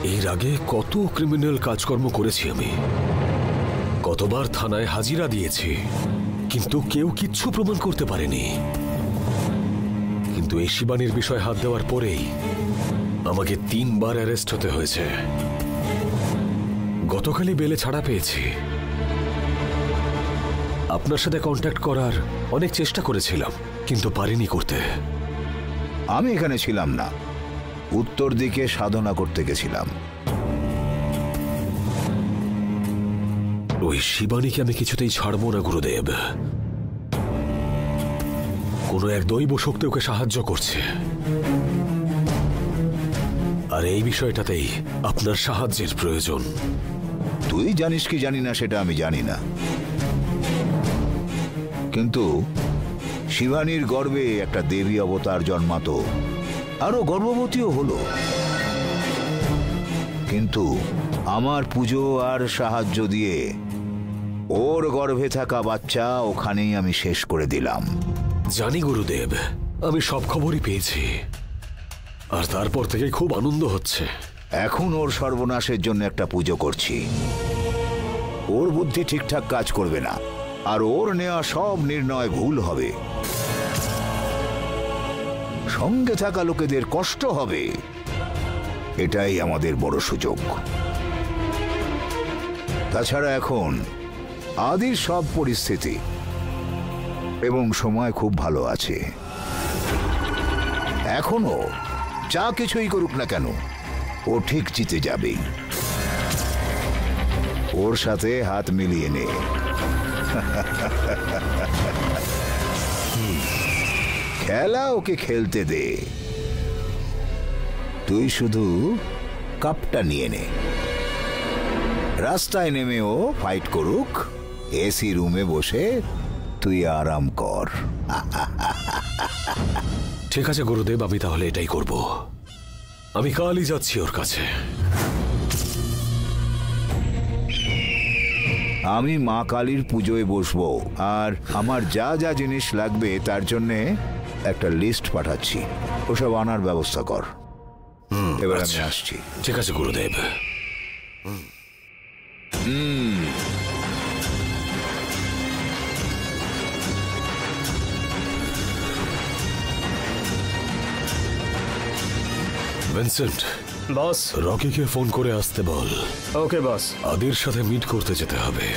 এর আগে কত ক্রিমিনাল কাজকর্ম করেছি আমি, কতবার থানায় হাজিরা দিয়েছি, কিন্তু কেউ কিচ্ছু প্রমাণ করতে পারেনি। কিন্তু এই শিবানীর বিষয়ে হাত দেওয়ার পরেই আমাকে 3 বার অ্যারেস্ট হতে হয়েছে। গতকালই বেলে ছাড়া পেয়েছি। আপনার সাথে কন্ট্যাক্ট করার অনেক চেষ্টা করেছিলাম, কিন্তু পারিনি করতে। আমি এখানে ছিলাম না, উত্তর দিকে সাধনা করতে গেছিলাম। ওই শিবানীকে আমি কিছুতেই ছাড়বো না গুরুদেব। কোনো এক দৈব শক্তি ওকে সাহায্য করছে, আর এই বিষয়টাতেই আপনার সাহায্যের প্রয়োজন। তুই জানিস কি জানি না সেটা আমি জানি না, কিন্তু শিবানীর গর্ভে একটা দেবী অবতার জন্মাতো, আরো গর্ভবতীও হলো। কিন্তু আমার পুজো আর সাহায্য দিয়ে ওর গর্ভে থাকা বাচ্চা ওখানেই আমি শেষ করে দিলাম। জানি গুরুদেব, আমি সব খবরই পেয়েছি, আর তারপর থেকে খুব আনন্দ হচ্ছে। এখন ওর সর্বনাশের জন্য একটা পুজো করছি। ওর বুদ্ধি ঠিকঠাক কাজ করবে না, আর ওর নেওয়া সব নির্ণয় ভুল হবে। সঙ্গে থাকা লোকেদের কষ্ট হবে, এটাই আমাদের বড় সুযোগ। তাছাড়া এখন আদির সব পরিস্থিতি এবং সময় খুব ভালো আছে। এখনো যা কিছুই করুক না কেন, ও ঠিক জিতে যাবেই। ওর সাথে হাত মিলিয়ে নে। খেলা ওকে খেলতে দে, তুই শুধু কাপটা নিয়ে নে। রাস্তায় নেমে ও ফাইট করুক, এসি রুমে বসে তুই আরাম কর। ঠিক আছে গুরুদেব, আমি তাহলে এটাই করব। আমি কালই যাচ্ছি ওর কাছে। আমি মা কালীর পুজোয় বসবো, আর আমার যা যা জিনিস লাগবে তার জন্য একটা লিস্ট পাঠাচ্ছি। ওসব আনার ব্যবস্থা কর। এবার আমি আসছি। ঠিক আছে গুরুদেব। ভিনসেন্ট বস, রকিকে ফোন করে আসতে বল। ওকে বস। আদির সাথে মিট করতে যেতে হবে।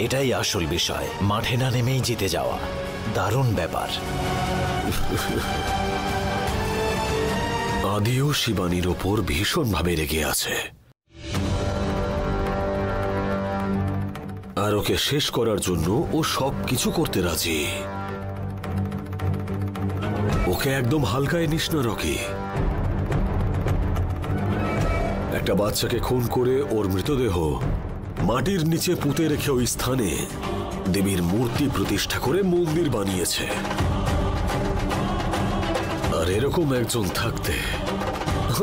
এটাই আসল বিষয়, মাঠে না নেমেই জিতে যাওয়া। দারুণ ব্যাপার। আদিও শিবানীর ওপর ভীষণভাবে রেগে আছে, আর ওকে শেষ করার জন্য ও সবকিছু করতে রাজি। ওকে একদম হালকায় নিস না রকি। একটা বাচ্চাকে খুন করে ওর মৃতদেহ মাটির নিচে পুঁতে রেখে ওই স্থানে দেবীর মূর্তি প্রতিষ্ঠা করে মন্দির বানিয়েছে। আর এরকম একজন থাকতে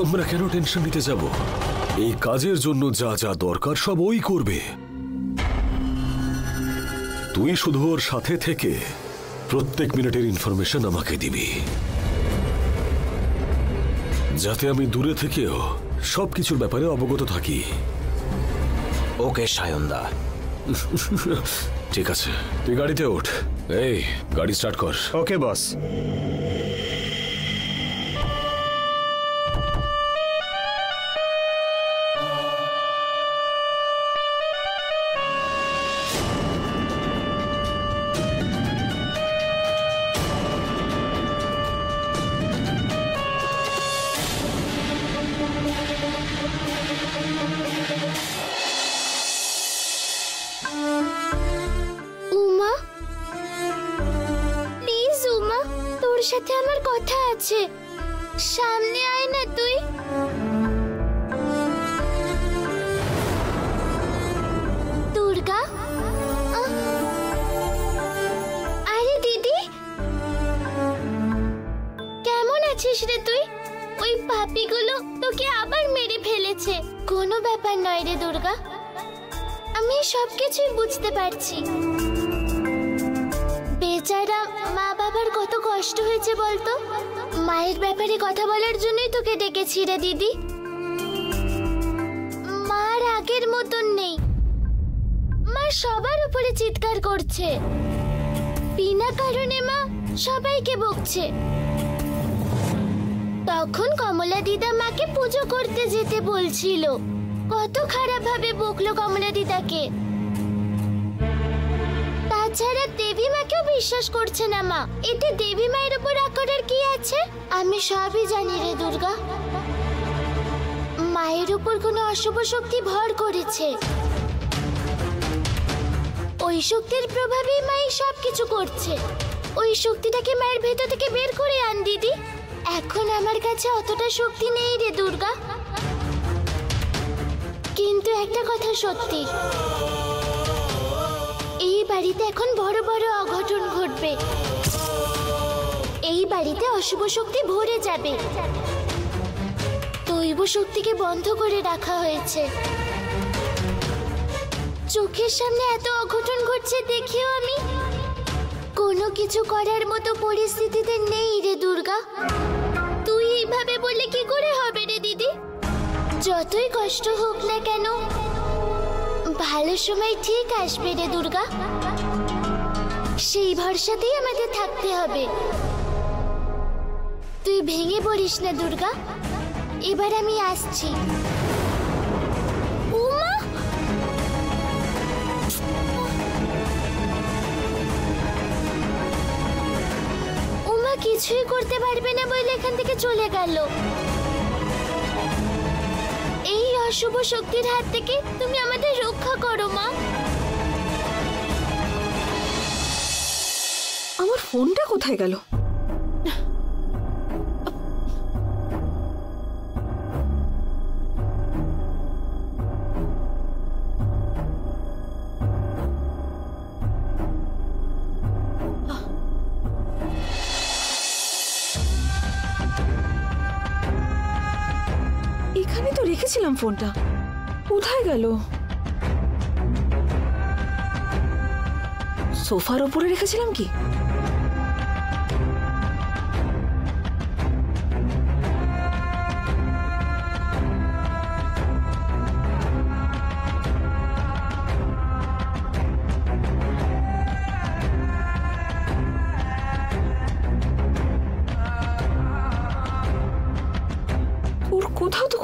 আমরা কেন টেনশন নিতে যাব? এই কাজের জন্য যা যা দরকার সব ওই করবে। তুই শুধু ওর সাথে থেকে প্রত্যেক মিনিটের ইনফরমেশন আমাকে দিবি, যাতে আমি দূরে থেকেও সবকিছুর ব্যাপারে অবগত থাকি। ওকে সায়নদা। ঠিক আছে, তুই গাড়িতে ওঠ। এই গাড়ি স্টার্ট কর। ওকে বস। সাথে আমার কথা আছে, সামনে আয় না তুই। দুর্গা, আরে দিদি, কেমন আছিস রে তুই? ওই পাপিগুলো ভেবেছিল তোকে আবার মেরে ফেলেছে। কোনো ব্যাপার নয় রে দুর্গা, আমি সবকিছুই বুঝতে পারছি। বেচারা মা বাবার কত কষ্ট হয়েছে বলতো। মায়ের ব্যাপারে কথা বলার জন্যই তোকে ডেকেছি রে দিদি। মার আগের মতন নেই, মা সবার উপরে চিৎকার করছে, বিনা কারণে মা সবাইকে বকছে। তখন কমলা দিদা মাকে পুজো করতে যেতে বলছিল, কত খারাপ ভাবে বকলো কমলা দিদাকে। তাছাড়া দেবী মাকেও বিশ্বাস করছে না মা। এতে দেবী মায়ের উপর রাগ করার কি আছে? আমি সবই জানি রে দুর্গা। মায়ের উপর কোনো অশুভ শক্তি ভর করেছে, ওই শক্তির প্রভাবেই মাই সবকিছু করছে। ওই শক্তিটাকে মায়ের ভেতর থেকে বের করে আন দিদি। এখন আমার কাছে অতটা শক্তি নেই রে দুর্গা, কিন্তু একটা কথা সত্যি, এই বাড়িতে এখন বড় বড় অঘটন ঘটবে। এই বাড়িতে অশুভ শক্তি ভরে যাবে। দৈব শক্তিকে বন্ধ করে রাখা হয়েছে। চোখের সামনে এত অঘটন ঘটছে দেখেও আমি কোনো কিছু করার মতো পরিস্থিতিতে নেই রে দুর্গা। তুই এইভাবে বললে কি করে হবে রে দিদি? যতই কষ্ট হোক না কেন, ভালো সময় ঠিক আসবে রে দুর্গা। সেই ভরসাতেই আমাদের থাকতে হবে। তুই ভেঙে পড়িস না দুর্গা। এবার আমি আসছি। উমা, উমা কিছুই করতে পারবে না বলে এখান থেকে চলে গেল। এই অশুভ শক্তির হাত থেকে তুমি আমাদের রক্ষা করো মা। আমার ফোনটা কোথায় গেল? এখানে তো রেখেছিলাম ফোনটা, কোথায় গেল? সোফার উপরে রেখেছিলাম কি? ওর কোথাও তো